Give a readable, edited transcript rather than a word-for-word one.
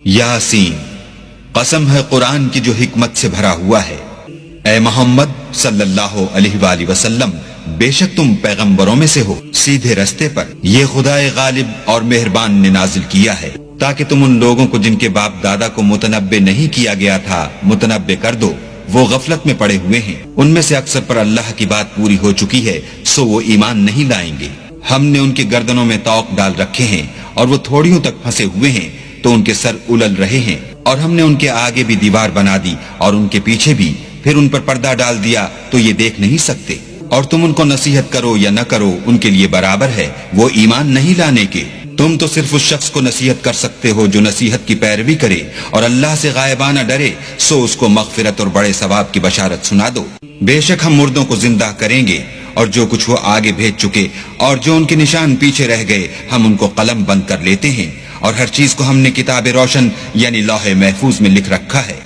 یاسین، قسم ہے قرآن کی جو حکمت سے بھرا ہوا ہے۔ اے محمد صلی اللہ علیہ وآلہ وسلم، بے شک تم پیغمبروں میں سے ہو، سیدھے رستے پر۔ یہ خدائے غالب اور مہربان نے نازل کیا ہے تاکہ تم ان لوگوں کو جن کے باپ دادا کو متنبع نہیں کیا گیا تھا متنبع کر دو۔ وہ غفلت میں پڑے ہوئے ہیں، ان میں سے اکثر پر اللہ کی بات پوری ہو چکی ہے، سو وہ ایمان نہیں لائیں گے۔ ہم نے ان کی گردنوں میں طوق ڈال رکھے ہیں اور وہ تھوڑیوں تک پھنسے ہوئے ہیں تو ان کے سر الل رہے ہیں، اور ہم نے ان کے آگے بھی دیوار بنا دی اور ان کے پیچھے بھی، پھر ان پر پردہ ڈال دیا تو یہ دیکھ نہیں سکتے۔ اور تم ان کو نصیحت کرو یا نہ کرو ان کے لیے برابر ہے، وہ ایمان نہیں لانے کے۔ تم تو صرف اس شخص کو نصیحت کر سکتے ہو جو نصیحت کی پیروی کرے اور اللہ سے غائبانہ ڈرے، سو اس کو مغفرت اور بڑے ثواب کی بشارت سنا دو۔ بے شک ہم مردوں کو زندہ کریں گے، اور جو کچھ وہ آگے بھیج چکے اور جو ان کے نشان پیچھے رہ گئے ہم ان کو قلم بند کر لیتے ہیں، اور ہر چیز کو ہم نے کتاب روشن یعنی لوح محفوظ میں لکھ رکھا ہے۔